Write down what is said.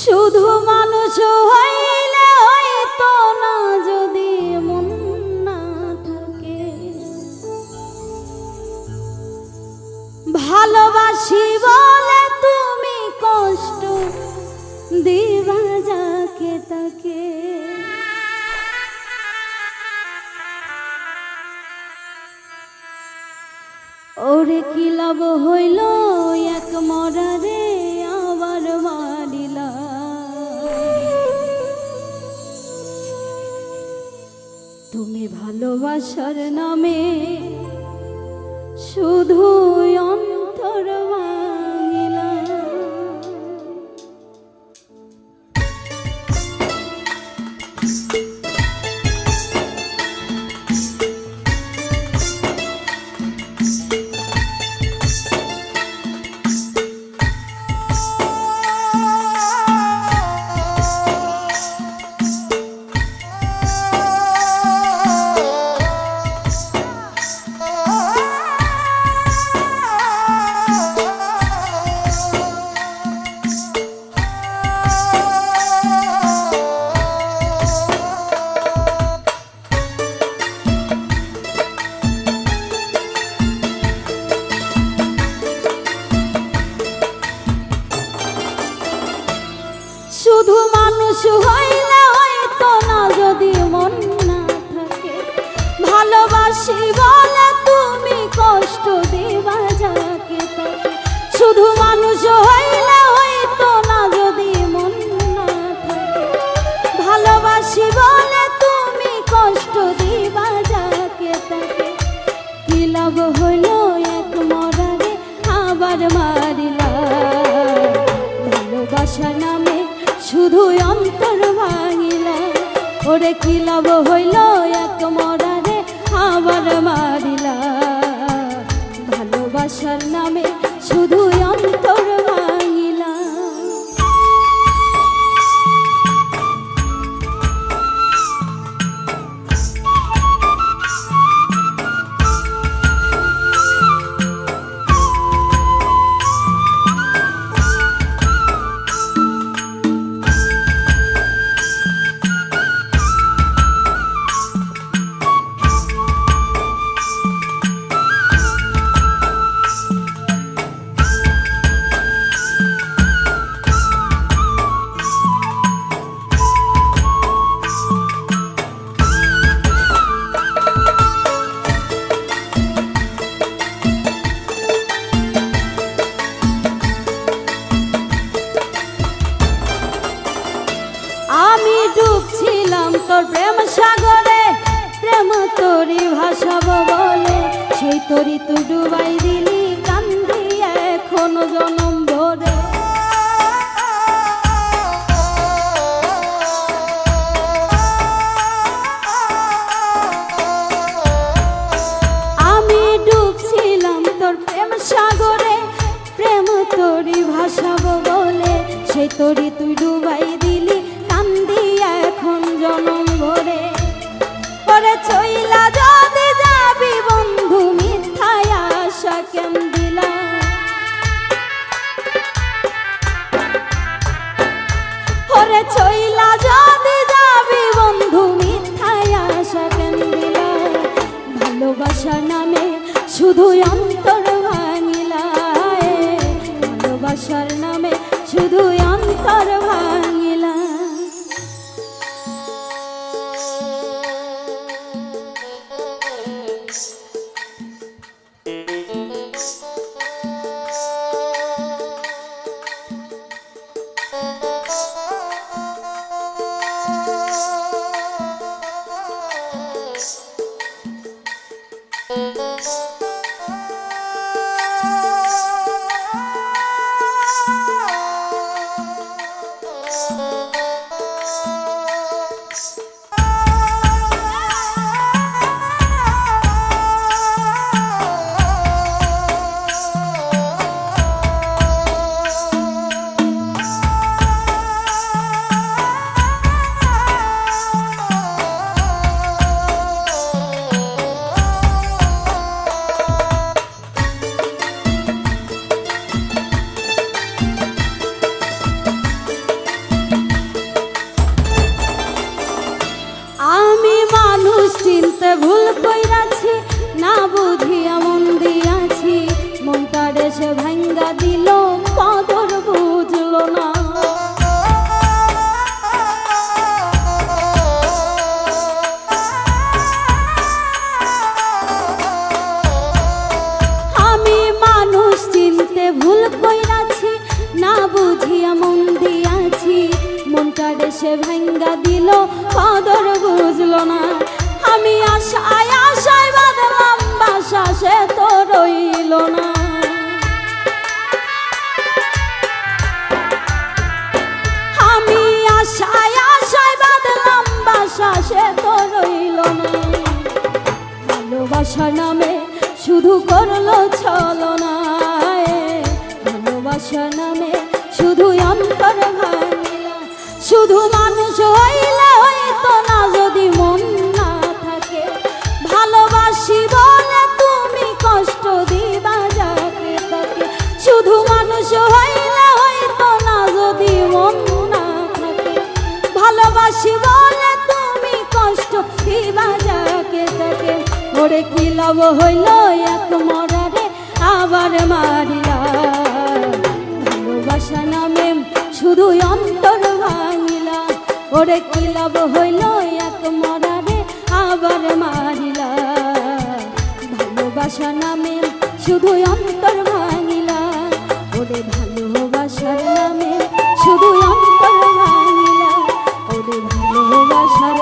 শুধু মানুষ হইলে হইতো না যদি মন না থাকে। ভালোবাসি বলে তুমি কষ্ট দিবা যাকে তাকে। ওরে কি লাভ হইল এক মরারে আবার মারিলা। তুমি ভালোবাসার নামে শুধু অন্তর ভাঙিলা। শুধু মানুষ হইলে হইতো না যদি মন না থাকে। ভালোবাসি বলে তুমি কষ্ট দিবা যাকে তাকে। শুধু মানুষ হইলে হইতো না যদি মন না থাকে। ভালোবাসি বলে তুমি কষ্ট দিবা যাকে তাকে। কি লাভ হইল এক মরারে আবার মারিলা। ভালোবাসার নামে শুধু অন্তর ভাঙিলা। ওরে কি লাভ হইল এক মরারে আবার মারিলা। ভালোবাসার নামে শুধু অন্তর ভাঙিলা। আমি ডুবছিলাম তোর প্রেম সাগরে। প্রেম তোরি ভাসাব বলে সেই তোরি তুই ডুবাই দিলি কান্দি এখনো জনম ভরে। আমি ডুবছিলাম তোর প্রেম সাগরে। প্রেম তোরি ভাসাব বলে সেই তোরি তুই ডুবাই দিলি কান্দি এখন জনম ভরে। ওরে চইলা যদি যাবি বন্ধু মিথ্যায় আশা কেন দিলা। ওরে চইলা যদি যাবি বন্ধু মিথ্যায় আশা কেন দিলা। ভালোবাসার নামে শুধু অন্তর ভাঙিলা। ভালোবাসার নামে শুধু অন্তর ভাঙিলা। সে ভাঙ্গা দিল কদর বুঝলো না। আমি আশায় আশায় বাঁধলাম বাসা সে তো রইল না। আমি আশায় আশায় বাঁধলাম বাসা সে তো রইল না। ভালোবাসার নামে শুধু করলো ছলনা, ভালোবাসার নামে শুধু অন্তর ভাঙিলা। শুধু মানুষ হইলে হইতো না যদি মন না থাকে, ভালোবাসি বলে তুমি কষ্ট দিবা যাকে তাকে। শুধু মানুষ হইলে হইতো না যদি মন না থাকে, ভালোবাসি বলে তুমি কষ্ট দিবা যাকে তাকে। ওরে কি লাভ হইল এক মরারে আবার মারিলা, ভালোবাসা নামে শুধু অন্তর ভাঙিলা। ওরে কি লাভ হইল এক মরারে আবার মারিলা, ভালোবাসা নামে শুধু অন্তর ভাঙিলা। ওরে ভালোবাসার নামে শুধু অন্তর ভাঙিলা, ওরে ভালোবাসার